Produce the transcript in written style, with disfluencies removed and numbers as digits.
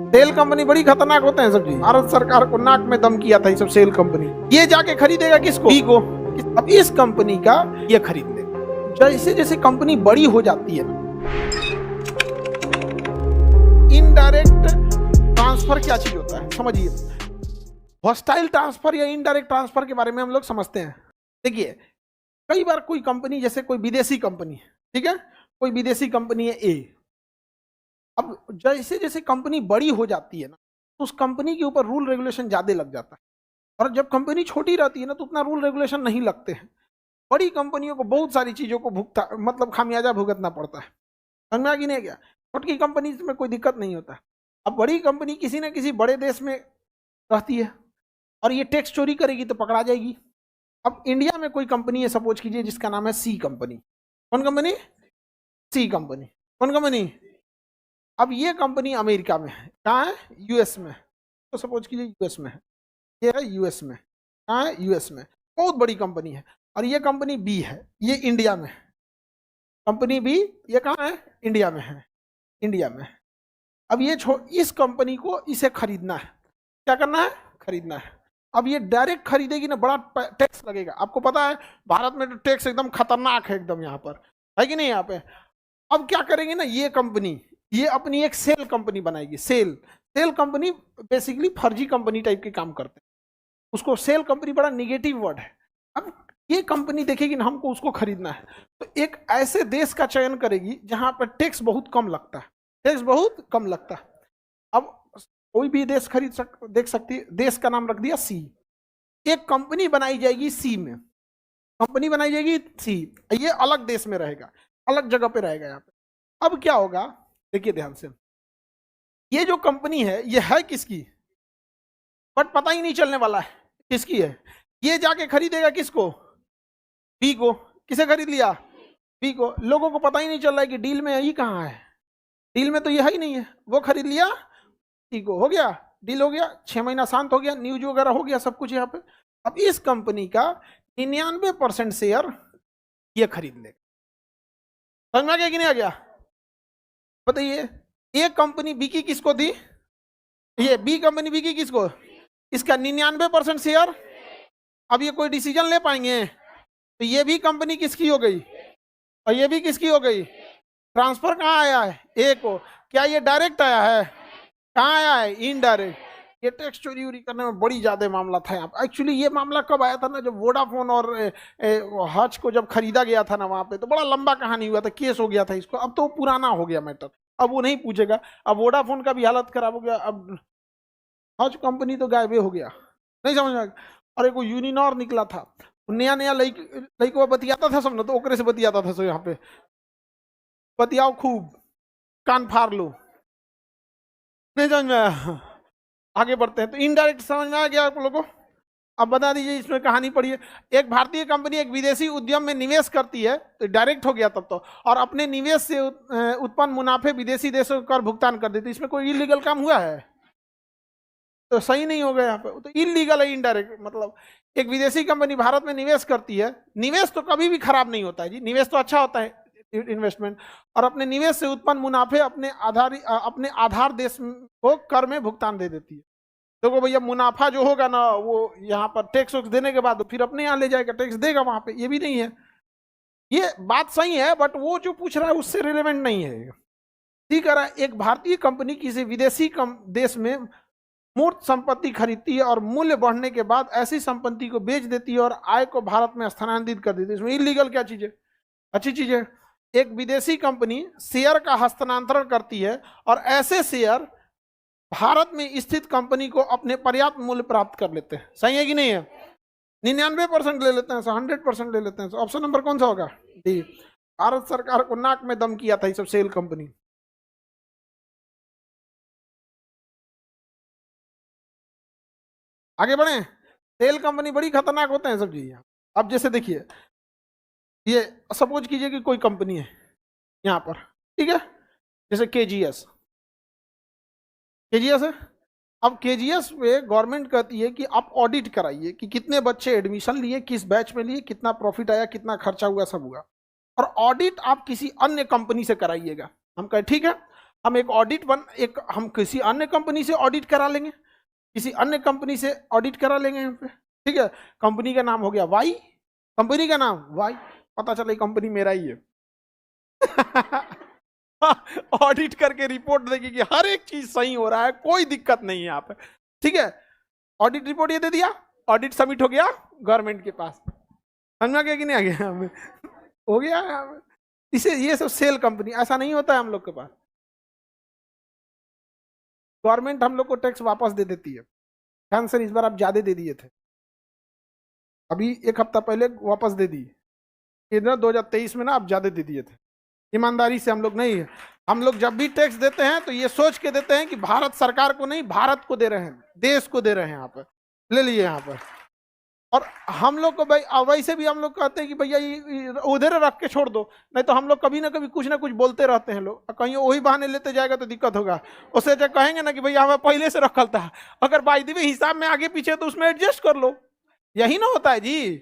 Cell company बड़ी खतरनाक होते हैं सब जी। भारत सरकार को नाक में दम किया था ये सब सेल कंपनी। ये जाके खरीदेगा किसको? बी को। अब इस कंपनी का ये खरीद ले। जैसे जैसे कंपनी बड़ी हो जाती है, इनडायरेक्ट ट्रांसफर क्या चीज होता है समझिए। हॉस्टाइल ट्रांसफर या इनडायरेक्ट ट्रांसफर के बारे में हम लोग समझते हैं। देखिए, कई बार कोई कंपनी, जैसे कोई विदेशी कंपनी है, ठीक है, कोई विदेशी कंपनी है ए। अब जैसे जैसे कंपनी बड़ी हो जाती है ना, तो उस कंपनी के ऊपर रूल रेगुलेशन ज्यादा लग जाता है। और जब कंपनी छोटी रहती है ना, तो उतना रूल रेगुलेशन नहीं लगते हैं। बड़ी कंपनियों को बहुत सारी चीजों को मतलब खामियाजा भुगतना पड़ता है। समझ में आ गई नहीं क्या? छोटी कंपनी में कोई दिक्कत नहीं होता। अब बड़ी कंपनी किसी न किसी बड़े देश में रहती है और ये टैक्स चोरी करेगी तो पकड़ा जाएगी। अब इंडिया में कोई कंपनी है, सपोज कीजिए, जिसका नाम है सी कंपनी। कौन कंपनी? सी कंपनी। कौन कंपनी? अब ये कंपनी अमेरिका में है। कहाँ है? यूएस में। तो सपोज कीजिए यूएस में है, ये है यूएस में। कहाँ है? यूएस में। बहुत बड़ी कंपनी है। और ये कंपनी बी है, ये इंडिया में। कंपनी बी ये कहाँ है? इंडिया में है। इंडिया में। अब ये इस कंपनी को इसे खरीदना है। क्या करना है? खरीदना है। अब ये डायरेक्ट खरीदेगी ना, बड़ा टैक्स लगेगा। आपको पता है भारत में तो टैक्स एकदम खतरनाक है, एकदम यहाँ पर है कि नहीं यहाँ पे। अब क्या करेंगे ना, ये कंपनी ये अपनी एक सेल कंपनी बनाएगी। सेल कंपनी बेसिकली फर्जी कंपनी टाइप के काम करते हैं। उसको सेल कंपनी बड़ा निगेटिव वर्ड है। अब ये कंपनी देखेगी ना, हमको उसको खरीदना है, तो एक ऐसे देश का चयन करेगी जहां पर टैक्स बहुत कम लगता है। टैक्स बहुत कम लगता है। अब कोई भी देश देख सकती है। देश का नाम रख दिया सी। एक कंपनी बनाई जाएगी सी में। कंपनी बनाई जाएगी सी। ये अलग देश में रहेगा, अलग जगह पे रहेगा यहाँ पे। अब क्या होगा, देखिए ध्यान से। ये जो कंपनी है, ये है किसकी? बट पता ही नहीं चलने वाला है किसकी है। ये जाके खरीदेगा किसको? बी को। किसे खरीद लिया? बी को। लोगों को पता ही नहीं चल रहा है कि डील में यही कहाँ है। डील में तो ये है ही नहीं है। वो खरीद लिया, ठीक हो गया, डील हो गया, 6 महीना शांत हो गया, न्यूज वगैरह हो गया, सब कुछ यहाँ पे। अब इस कंपनी का 99% शेयर ये खरीद लेगा। समझ में आ गया कि नहीं आ गया? बताइए, ये कंपनी बी की किसको दी? ये बी कंपनी बी की किसको? इसका 99% शेयर। अब ये कोई डिसीजन ले पाएंगे? तो ये भी कंपनी किसकी हो गई और ये भी किसकी हो गई? ट्रांसफर कहाँ आया है? ए को। क्या ये डायरेक्ट आया है? कहाँ आया है? इनडायरेक्ट। ये टैक्स चोरी वोरी करने में बड़ी ज्यादा मामला था यहाँ पे। एक्चुअली ये मामला कब आया था ना, जब वोडाफोन और हच को जब खरीदा गया था ना, वहां पे तो बड़ा लंबा कहानी हुआ था, केस हो गया था इसको। अब तो पुराना हो गया मैटर, अब वो नहीं पूछेगा। अब वोडाफोन का भी हालत खराब हो गया। अब हज कंपनी तो गायब हो गया, नहीं समझ में। और एक यूनिनॉर निकला था, नया नया लड़का बतियाता था सब ना, तो ओकरे से बतियाता था। सो यहाँ पे बतियाओ खूब, कान फाड़ लो, नहीं समझ में आया। आगे बढ़ते हैं। तो इनडायरेक्ट समझ में आ गया आप लोगों को? अब बता दीजिए इसमें कहानी पढ़िए। एक भारतीय कंपनी एक विदेशी उद्यम में निवेश करती है, तो डायरेक्ट हो गया तब तो, और अपने निवेश से उत्पन्न मुनाफे विदेशी देशों को कर भुगतान कर देती है। इसमें कोई इलीगल काम हुआ है? तो सही नहीं हो गया यहाँ पे, तो इलीगल है इनडायरेक्ट। मतलब एक विदेशी कंपनी भारत में निवेश करती है। निवेश तो कभी भी खराब नहीं होता है जी, निवेश तो अच्छा होता है, इन्वेस्टमेंट। और अपने निवेश से उत्पन्न मुनाफे अपने आधार देश को कर में भुगतान दे देती है। देखो भैया, मुनाफा जो होगा ना, वो यहाँ पर टैक्स देने के बाद फिर अपने यहाँ ले जाएगा, टैक्स देगा वहां पे। ये भी नहीं है, ये बात सही है, बट वो जो पूछ रहा है उससे रिलेवेंट नहीं है। ठीक है, एक भारतीय कंपनी किसी विदेशी देश में मूर्त संपत्ति खरीदती है और मूल्य बढ़ने के बाद ऐसी संपत्ति को बेच देती है और आय को भारत में स्थानांतरित कर देती है। इसमें इलीगल क्या चीज है? अच्छी चीज है। एक विदेशी कंपनी शेयर का हस्तांतरण करती है और ऐसे शेयर भारत में स्थित कंपनी को अपने पर्याप्त मूल्य प्राप्त कर लेते हैं। सही है कि नहीं है? 99% ले लेते हैं, 100% ले लेते हैं। ऑप्शन नंबर कौन सा होगा? डी। भारत सरकार को नाक में दम किया था ये सब सेल कंपनी। आगे बढ़े। सेल कंपनी बड़ी खतरनाक होते हैं सब जी। अब जैसे देखिए, ये सपोज कीजिए कि कोई कंपनी है यहाँ पर, ठीक है, जैसे केजीएस है। अब केजीएस पे गवर्नमेंट कहती है कि आप ऑडिट कराइए कि कितने बच्चे एडमिशन लिए, किस बैच में लिए, कितना प्रॉफिट आया, कितना खर्चा हुआ, सब हुआ। और ऑडिट आप किसी अन्य कंपनी से कराइएगा। हम कहे ठीक है। हम एक हम किसी अन्य कंपनी से ऑडिट करा लेंगे, किसी अन्य कंपनी से ऑडिट करा लेंगे यहाँ पे, ठीक है। कंपनी का नाम हो गया वाई, कंपनी का नाम वाई, पता चला कंपनी मेरा ही है। ऑडिट करके रिपोर्ट देगी कि हर एक चीज सही हो रहा है, कोई दिक्कत नहीं है यहाँ पे, ठीक है। ऑडिट रिपोर्ट ये दे दिया, ऑडिट सबमिट हो गया गवर्नमेंट के पास, समझ में आ गया कि नहीं आ गया? हो गया। इसे ये सब सेल कंपनी, ऐसा नहीं होता है हम लोग के पास। गवर्नमेंट हम लोग को टैक्स वापस दे देती है, ध्यान सर इस बार आप ज्यादा दे दिए थे, अभी एक हफ्ता पहले वापस दे दी, इधर 2023 में ना आप ज्यादा दे दिए थे। ईमानदारी से हम लोग नहीं है, हम लोग जब भी टैक्स देते हैं तो ये सोच के देते हैं कि भारत सरकार को नहीं, भारत को दे रहे हैं, देश को दे रहे हैं। यहाँ पर ले लीजिए यहाँ पर। और हम लोग को भाई वैसे भी हम लोग कहते हैं कि भैया उधर रख के छोड़ दो, नहीं तो हम लोग कभी ना कभी कुछ ना कुछ बोलते रहते हैं लोग, कहीं वही बहाने लेते जाएगा तो दिक्कत होगा। उससे जब कहेंगे ना कि भैया हमें पहले से रखल था, अगर बाई दी हिसाब में आगे पीछे तो उसमें एडजस्ट कर लो, यही ना होता है जी।